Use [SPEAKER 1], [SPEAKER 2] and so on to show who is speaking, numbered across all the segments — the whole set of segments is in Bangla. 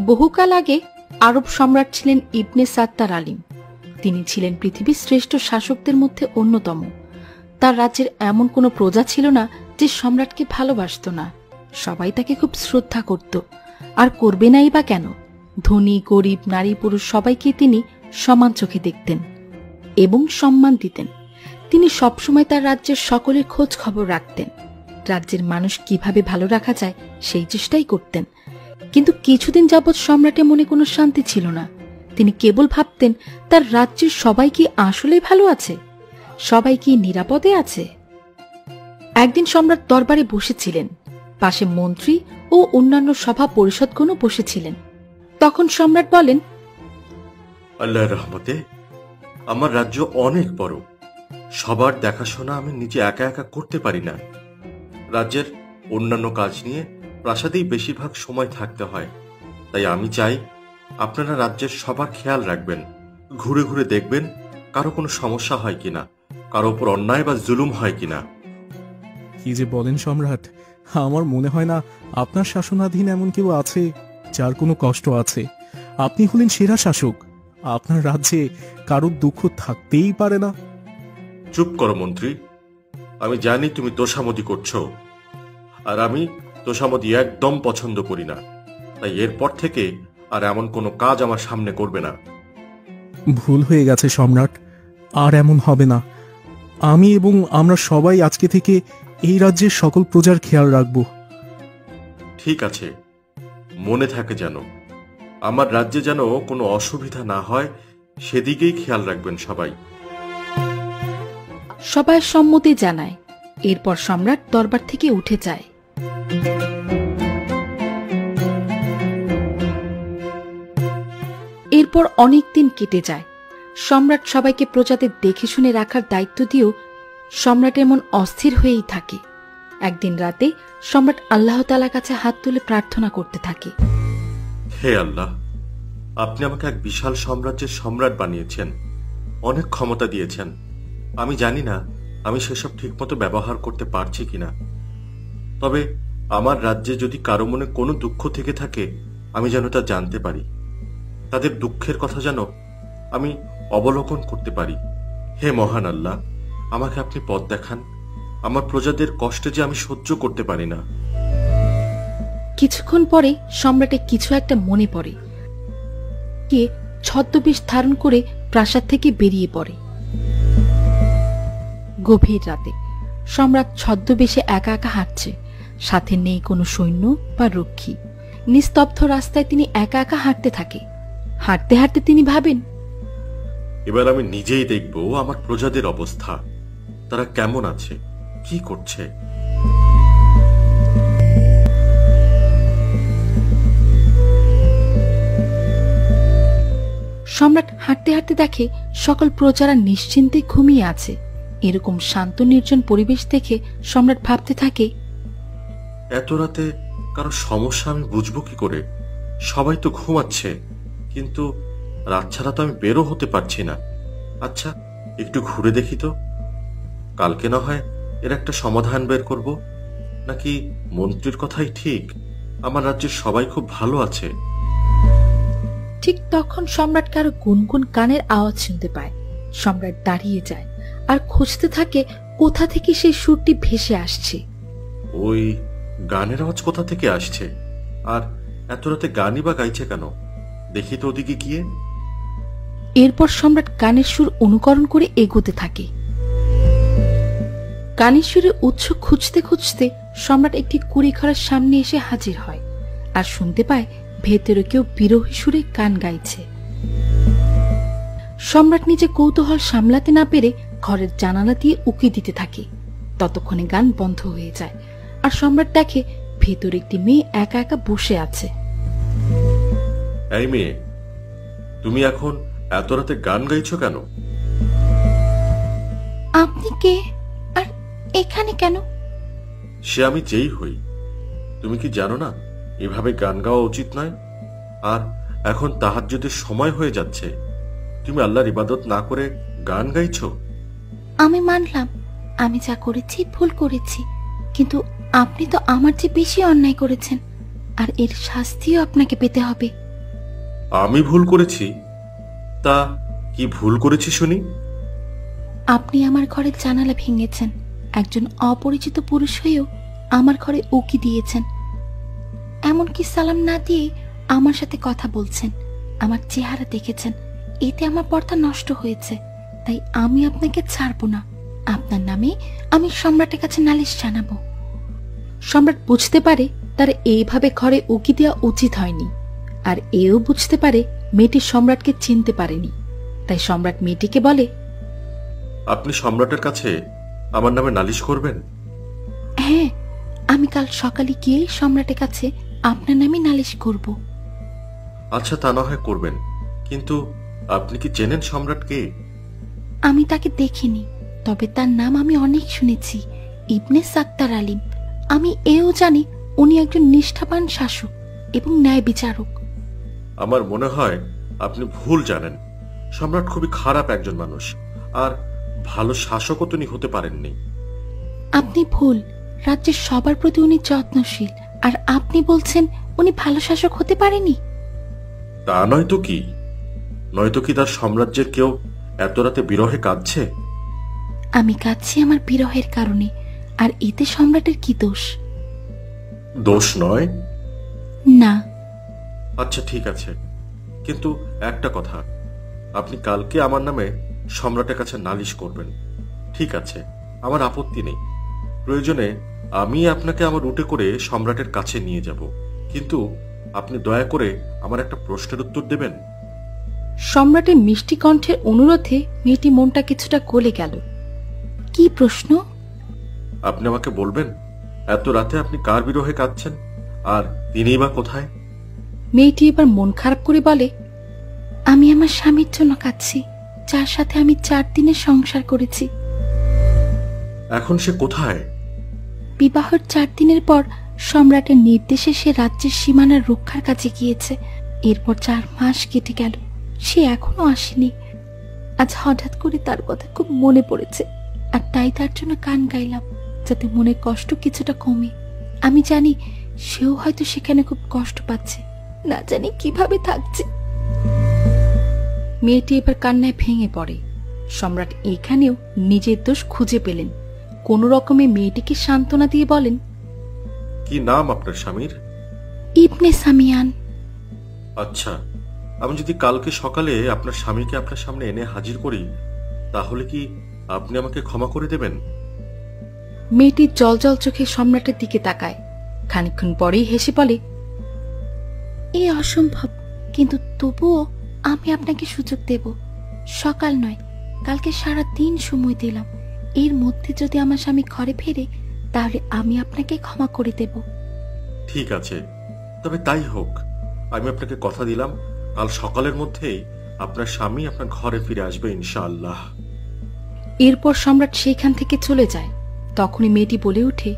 [SPEAKER 1] বহুকাল আগে আরব সম্রাট ছিলেন ইবনে সাত্তার আলিম। তিনি ছিলেন পৃথিবীর শ্রেষ্ঠ শাসকদের মধ্যে অন্যতম। তার রাজ্যের এমন কোনো প্রজা ছিল না যে সম্রাটকে ভালোবাসত না। সবাই তাকে খুব শ্রদ্ধা করত, আর করবে নাই বা কেন। ধনী গরিব নারী পুরুষ সবাইকে তিনি সমান চোখে দেখতেন এবং সম্মান দিতেন। তিনি সবসময় তার রাজ্যের সকলের খোঁজ খবর রাখতেন। রাজ্যের মানুষ কিভাবে ভালো রাখা যায় সেই চেষ্টাই করতেন। কিন্তু কিছুদিন যাবৎ সম্রাটের মনে কোনো শান্তি ছিল না। তিনি কেবল ভাবতেন তার রাজ্যের সবাই কি আসলেই ভালো আছে, সবাই কি নিরাপদে আছে। একদিন সম্রাট দরবারে বসেছিলেন, পাশে মন্ত্রী ও অন্যান্য সভা পরিষদগণও বসেছিলেন। তখন সম্রাট বলেন,
[SPEAKER 2] আল্লাহর রহমতে আমার রাজ্য অনেক বড়। সবার দেখাশোনা আমি নিজে একা একা করতে পারি না। রাজ্যের অন্যান্য কাজ নিয়ে প্রাসাদেই বেশিরভাগ সময় থাকতে হয়। তাই আমি চাই আপনারা রাজ্যের সবার খেয়াল রাখবেন, ঘুরে ঘুরে দেখবেন কারো কোনো সমস্যা হয় কিনা, কারো উপর অন্যায় বা জুলুম হয় কিনা।
[SPEAKER 3] কি যে বলেন সম্রাট, আমার মনে হয় না আপনার শাসনাধীন এমন কেউ আছে যার কোনো কষ্ট আছে। আপনি হলেন সেরা শাসক। আপনার রাজ্যে কারোর দুঃখ থাকতেই পারে না।
[SPEAKER 2] চুপ করো মন্ত্রী, আমি জানি তুমি তোষামোদি করছো, আর আমি তোষামোদি একদম পছন্দ করি না। তাই এরপর থেকে আর এমন কোনো কাজ আমার সামনে করবে না।
[SPEAKER 3] ভুল হয়ে গেছে সম্রাট, আর এমন হবে না। আমি এবং আমরা সবাই আজকে থেকে এই রাজ্যের সকল প্রজার খেয়াল রাখব।
[SPEAKER 2] ঠিক আছে, মনে থাকে যেন আমার রাজ্যে যেন কোনো অসুবিধা না হয়, সেদিকেই খেয়াল রাখবেন সবাই।
[SPEAKER 1] সবাই সম্মতি জানায়। এরপর সম্রাট দরবার থেকে উঠে যায়। এরপর অনেক দিন কেটে যায়। সম্রাট সবাইকে প্রজাদের দেখে শুনে রাখার দায়িত্ব দিয়েও সম্রাট এমন অস্থির হয়েই থাকে। একদিন রাতে সম্রাট আল্লাহ তাআলার কাছে হাত তুলে প্রার্থনা করতে থাকে,
[SPEAKER 2] হে আল্লাহ, আপনি আমাকে এক বিশাল সাম্রাজ্যের সম্রাট বানিয়েছেন, অনেক ক্ষমতা দিয়েছেন। আমি জানি না আমি সেসব ঠিকমতো ব্যবহার করতে পারছি কিনা। তবে আমার রাজ্যে যদি কারো মনে কোনো দুঃখ থেকে থাকে, আমি যেন তা জানতে পারি। তাদের দুঃখের কথা যেন আমি অবলোকন করতে পারি। হে মহান আল্লাহ, আমাকে আপনি পথ দেখান। আমার প্রজাদের কষ্টে যে আমি সহ্য করতে পারি না।
[SPEAKER 1] কিছুক্ষণ পরে সম্রাটের কিছু একটা মনে পড়ে। কে ছদ্মবেশ ধারণ করে প্রাসাদ থেকে বেরিয়ে পড়ে। গভীর রাতে সম্রাট ছদ্মবেশে একা একা হাঁটছে। সাথে নেই কোনো সৈন্য বা রক্ষী। নিস্তব্ধ রাস্তায় তিনি একা একা হাঁটতে থাকে। হাঁটতে হাঁটতে তিনি ভাবেন,
[SPEAKER 2] এবার আমি নিজেই দেখব আমার প্রজাদের অবস্থা, তারা কেমন আছে, কি করছে।
[SPEAKER 1] সম্রাট হাঁটতে হাঁটতে দেখে সকল প্রজারা নিশ্চিন্তে ঘুমিয়ে আছে। এরকম শান্ত নির্জন পরিবেশ দেখে সম্রাট ভাবতে থাকে,
[SPEAKER 2] এত রাতে কারো সমস্যা আমি বুঝবো কি করে? সবাই তো ঘুমাচ্ছে, কিন্তু রাত ছাড়া তো আমি বেরো হতে পারছি না। আচ্ছা, একটু ঘুরে দেখি তো। কালকে না হয় এর একটা সমাধান বের করব। নাকি মন্ত্রীর কথাই ঠিক, আমার রাজ্যের সবাই খুব ভালো আছে।
[SPEAKER 1] ঠিক তখন সম্রাট কারো গুনগুন গানের আওয়াজ শুনতে পায়। সম্রাট দাঁড়িয়ে যায় আর খুঁজতে থাকে কোথা থেকে সেই সুরটি ভেসে আসছে।
[SPEAKER 2] ওই গানের আওয়াজ কোথা থেকে আসছে? আর এত রাতে গানই বা গাইছে কেন? দেখি তো ওদিকে গিয়ে।
[SPEAKER 1] এরপর সম্রাট গানের সুর অনুকরণ করে এগোতে থাকে। গানের সুরের উৎস খুঁজতে খুঁজতে সম্রাট একটি কুড়িঘরের সামনে এসে হাজির হয় আর শুনতে পায় ভেতরে কেউ বিরহী সুরে গান গাইছে। সম্রাট নিজে কৌতূহল সামলাতে না পেরে ঘরের জানালা দিয়ে উকি দিতে থাকে। ততক্ষণে গান বন্ধ হয়ে যায় আর সম্রাট দেখে ভেতরে একটি মেয়ে একা একা বসে আছে।
[SPEAKER 2] এই মেয়ে, তুমি এখন এত রাতে গান গাইছো কেন?
[SPEAKER 1] আপনি কে আর এখানে কেন?
[SPEAKER 2] সে আমি যেই হই, তুমি কি জানো না এভাবে গান গাওয়া উচিত নয়? আর এখন তাহাজ্জুদের সময় হয়ে যাচ্ছে, তুমি আল্লাহর ইবাদত না করে গান গাইছো।
[SPEAKER 1] আমি মানলাম আমি যা করেছি ভুল করেছি, কিন্তু আপনি তো আমার চেয়ে বেশি অন্যায় করেছেন, আর এর শাস্তিও আপনাকে পেতে হবে।
[SPEAKER 2] আমি ভুল করেছি? তা কি ভুল করেছি শুনি?
[SPEAKER 1] আপনি আমার ঘরের জানালা ভেঙেছেন, একজন অপরিচিত পুরুষ হয়েও আমার ঘরে উকি দিয়েছেন, এমনকি সালাম না দিয়ে আমার সাথে কথা বলছেন, আমার চেহারা দেখেছেন। এতে আমার পর্দা নষ্ট হয়েছে, তাই আমি আপনাকে ছাড়ব না। আপনার নামে আমি সম্রাটের কাছে নালিশ জানাবো। সম্রাট বুঝতে পারে তার এইভাবে ঘরে উকি দেওয়া উচিত হয়নি, আর এও বুঝতে পারে মেয়েটি সম্রাটকে চিনতে পারেনি। তাই সম্রাট মেয়েটিকে বলে,
[SPEAKER 2] আপনি সম্রাটের কাছে আমার নামে নালিশ করবেন?
[SPEAKER 1] হ্যাঁ, আমি কাল সকালে গিয়ে সম্রাটের কাছে আপনার নামে নালিশ করব।
[SPEAKER 2] আচ্ছা, তা না হয় করবেন, কিন্তু আপনি কি চেনেন সম্রাট কে?
[SPEAKER 1] আমি তাকে দেখিনি, তবে তার নাম আমি অনেক শুনেছি, ইবনে সাত্তার আলিম। আমি এও জানি উনি একজন নিষ্ঠাবান শাসক এবং ন্যায় বিচারক।
[SPEAKER 2] আমার মনে হয় আপনি ভুল জানেন। সম্রাট খুবই খারাপ একজন মানুষ, আর ভালো শাসকও তিনি হতে পারেননি।
[SPEAKER 1] আপনি ভুল। রাজ্যের সবার প্রতি উনি যত্নশীল, আর আপনি বলছেন উনি ভালো শাসক হতে পারেনি।
[SPEAKER 2] তা নয়তো কি? নয়তো কি তার সাম্রাজ্যের কেউ এত রাতে বিরহে কাঁদছে?
[SPEAKER 1] আমি কাঁদছি আমার বিরহের কারণে, আর এতে সম্রাটের কি দোষ?
[SPEAKER 2] দোষ নয়?
[SPEAKER 1] না।
[SPEAKER 2] আচ্ছা, ঠিক আছে, কিন্তু একটা কথা, আপনি কালকে আমার নামে সম্রাটের কাছে নালিশ করবেন। ঠিক আছে, আমার আপত্তি নেই। প্রয়োজনে আমি আপনাকে আমার রুটে করে সম্রাটের কাছে নিয়ে যাব, কিন্তু আপনি দয়া করে আমার একটা প্রশ্নের উত্তর দেবেন।
[SPEAKER 1] সম্রাটের মিষ্টি কণ্ঠের অনুরোধে মেয়েটি মনটা কিছুটা গলে গেল। কি প্রশ্ন?
[SPEAKER 2] আপনি আমাকে বলবেন এত রাতে আপনি কার বিরহে কাঁদছেন, আর তিনিই বা কোথায়?
[SPEAKER 1] মেয়েটি এবার মন খারাপ করে বলে, আমি আমার স্বামীর জন্য কাঁদছি, যার সাথে আমি 4 দিনের সংসার করেছি।
[SPEAKER 2] এখন সে কোথায়?
[SPEAKER 1] বিবাহের 4 দিনের পর সম্রাটের নির্দেশে সে রাজ্যের সীমানার রক্ষার কাছে গিয়েছে। এরপর 4 মাস কেটে গেল, সে এখনো আসেনি। আজ হঠাৎ করে তার কথা খুব মনে পড়েছে, আর তাই তার জন্য গান গাইলাম, যাতে মনের কষ্ট কিছুটা কমে। আমি জানি সেও হয়তো সেখানে খুব কষ্ট পাচ্ছে, না জানি কিভাবে থাকছে। মেয়েটি এবার কান্নায় ভেঙে পড়ে। সম্রাট এখানেও নিজের দোষ খুঁজে পেলেন। কোন রকমে মেয়েটিকে সান্ত্বনা দিয়ে বলেন,
[SPEAKER 2] কি নাম আপনার স্বামীর?
[SPEAKER 1] ইবনে সামিয়ান।
[SPEAKER 2] আচ্ছা, আমি যদি কালকে সকালে আপনার স্বামীকে আপনার সামনে এনে হাজির করি, তাহলে কি আপনি আমাকে ক্ষমা করে দেবেন?
[SPEAKER 1] মেয়েটি জলজল চোখে সম্রাটের দিকে তাকায়, খানিকক্ষণ পরেই হেসে বলে, এ অসম্ভব, কিন্তু তবুও আমি আপনাকে সুযোগ দেব। সকাল নয়, কালকে সারা দিন সময় দিলাম। এর মধ্যে যদি আমার স্বামী ঘরে ফেরে, তাহলে আমি আপনাকে ক্ষমা করে দেব।
[SPEAKER 2] ঠিক আছে, তবে তাই হোক। আমি আপনাকে কথা দিলাম, কাল সকালের মধ্যেই আপনার স্বামী আপনার ঘরে ফিরে আসবে ইনশাআল্লাহ।
[SPEAKER 1] এরপর সম্রাট সেখান থেকে চলে যায়। তখনই মেয়েটি বলে ওঠে,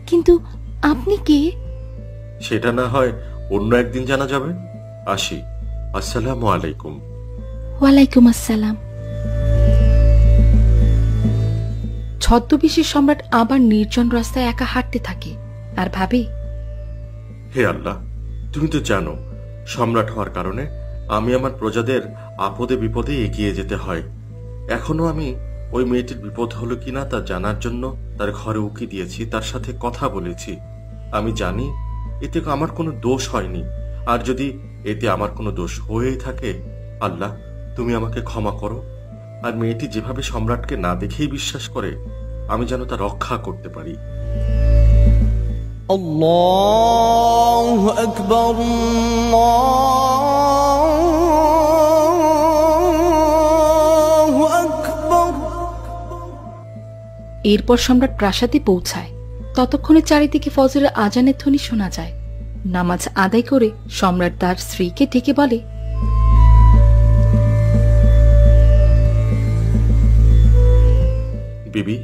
[SPEAKER 1] কিন্তু আপনি কে?
[SPEAKER 2] সেটা না হয় অন্য একদিন জানা যাবে। আসি, আসসালামু আলাইকুম।
[SPEAKER 1] ওয়ালাইকুম আসসালাম। ছদ্মবেশী সম্রাট আবার নির্জন রাস্তায় একা হাঁটতে থাকে, আর ভাবে,
[SPEAKER 2] হে আল্লাহ, তুমি তো জানো সম্রাট হওয়ার কারণে আমি আমার প্রজাদের আপদে বিপদে এগিয়ে যেতে হয়। এখনো আমি ওই মেয়েটির বিপদ হলো কিনা তা জানার জন্য তার ঘরে উকি দিয়েছি, তার সাথে কথা বলেছি। আমি জানি এতে আমার কোনো দোষ হয়নি, আর যদি এতে আমার কোনো দোষ হয়েই থাকে, আল্লাহ তুমি আমাকে ক্ষমা করো। আর মেয়েটি যেভাবে সম্রাটকে না দেখেই বিশ্বাস করে, আমি যেন তা রক্ষা করতে পারি।
[SPEAKER 4] আল্লাহু আকবার, আল্লাহু আকবার।
[SPEAKER 1] এরপর সম্রাট প্রাসাদে পৌঁছায়। ততক্ষণে চারিদিকে ফজরের আজানের ধ্বনি শোনা যায়। নামাজ আদায় করে সম্রাট তার স্ত্রীকে ডেকে বলে,
[SPEAKER 2] বিবি,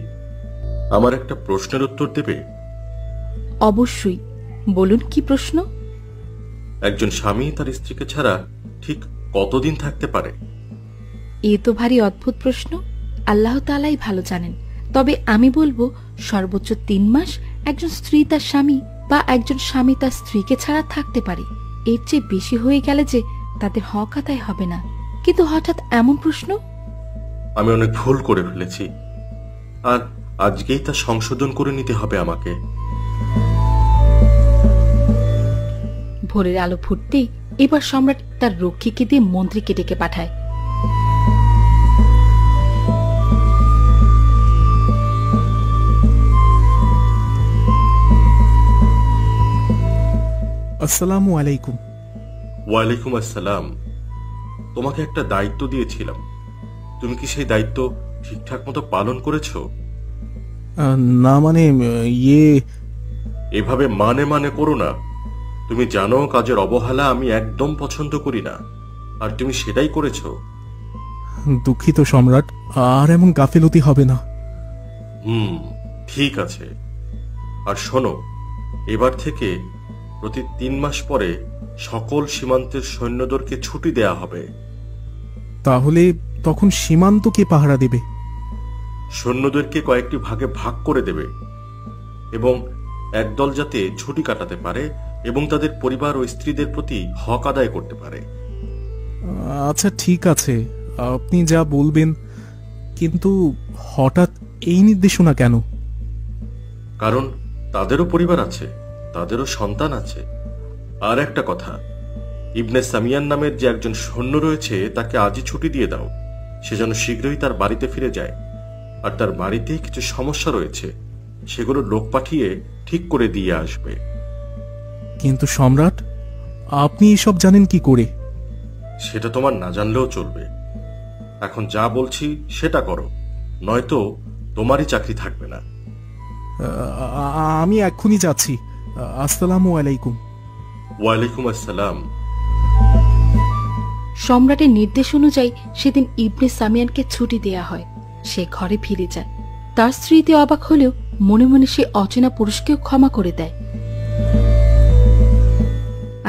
[SPEAKER 2] আমার একটা প্রশ্নের উত্তর দেবে?
[SPEAKER 1] অবশ্যই, বলুন কি প্রশ্ন?
[SPEAKER 2] একজন স্বামী তার স্ত্রীকে ছাড়া ঠিক কতদিন থাকতে পারে?
[SPEAKER 1] এ তো ভারী অদ্ভুত প্রশ্ন। আল্লাহ তাআলাই ভালো জানেন। তবে আমি বলবো সর্বোচ্চ 3 মাস একজন স্ত্রী তার স্বামী বা একজন স্বামী তার স্ত্রীকে ছাড়া থাকতে পারে। এর চেয়ে বেশি হয়ে গেলে যে তাদের হক আদায় হবে না, কিন্তু হঠাৎ এমন প্রশ্ন?
[SPEAKER 2] আমি অনেক ভুল করে ফেলেছি, আর আজকেই তা সংশোধন করে নিতে হবে আমাকে।
[SPEAKER 1] ভোরের আলো ফুটতেই এবার সম্রাট তার রক্ষীকে দিয়ে মন্ত্রীকে ডেকে পাঠায়।
[SPEAKER 3] আসসালামু আলাইকুম।
[SPEAKER 2] ওয়ালাইকুম আসসালাম। তোমাকে একটা দায়িত্ব দিয়েছিলাম, তুমি কি সেই দায়িত্ব ঠিকঠাক মতো পালন করেছো?
[SPEAKER 3] না মানে
[SPEAKER 2] এভাবে মানে মানে করো না। তুমি জানো কাজের অবহেলা আমি একদম পছন্দ করি না, আর তুমি সেটাই করেছো।
[SPEAKER 3] দুঃখিত সম্রাট, আর এমন গাফিলতি হবে না।
[SPEAKER 2] ঠিক আছে। আর শোনো, এবার থেকে প্রতি 3 মাস পরে সকল সীমান্তের সৈন্যদেরকে ছুটি দেয়া হবে।
[SPEAKER 3] তাহলে তখন সীমান্ত কে পাহারা দেবে?
[SPEAKER 2] সৈন্যদেরকে কয়েকটি ভাগে ভাগ করে দেবে, এবং একদল যাতে ছুটি কাটাতে পারে এবং তাদের পরিবার ও স্ত্রীদের প্রতি হক আদায় করতে পারে।
[SPEAKER 3] আচ্ছা ঠিক আছে, আপনি যা বলবেন, কিন্তু হঠাৎ এই নির্দেশনা কেন?
[SPEAKER 2] কারণ তাদেরও পরিবার আছে, তাদেরও সন্তান আছে। আর একটা কথা, ইবনে সামিয়ান নামের যে একজন সৈন্য রয়েছে তাকে আজই ছুটি দিয়ে দাও, সে যেন শীঘ্রই তার বাড়িতে ফিরে যায়। আর তার বাড়িতে কিছু সমস্যা রয়েছে, সেগুলো লোক পাঠিয়ে ঠিক করে দিয়ে আসবে।
[SPEAKER 3] কিন্তু সম্রাট, আপনি এসব জানেন কি করে?
[SPEAKER 2] সেটা তোমার না জানলেও চলবে। এখন যা বলছি সেটা করো, নয়তো তোমারই চাকরি থাকবে না।
[SPEAKER 3] আমি এক্ষুনি যাচ্ছি। আসসালামু আলাইকুম।
[SPEAKER 2] ওয়ালাইকুম আসসালাম।
[SPEAKER 1] সম্রাটের নির্দেশ অনুযায়ী সেদিন ইবনে সামিয়ানকে ছুটি দেয়া হয়। সে ঘরে ফিরে যায়। তার স্ত্রীতে অবাক হলেও মনে মনে সে অচেনা পুরুষকেও ক্ষমা করে দেয়।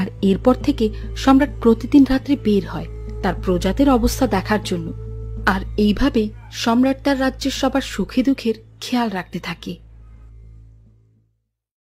[SPEAKER 1] আর এরপর থেকে সম্রাট প্রতিদিন রাত্রে বের হয় তার প্রজাদের অবস্থা দেখার জন্য। আর এইভাবে সম্রাট তার রাজ্যের সবার সুখে দুঃখের খেয়াল রাখতে থাকে।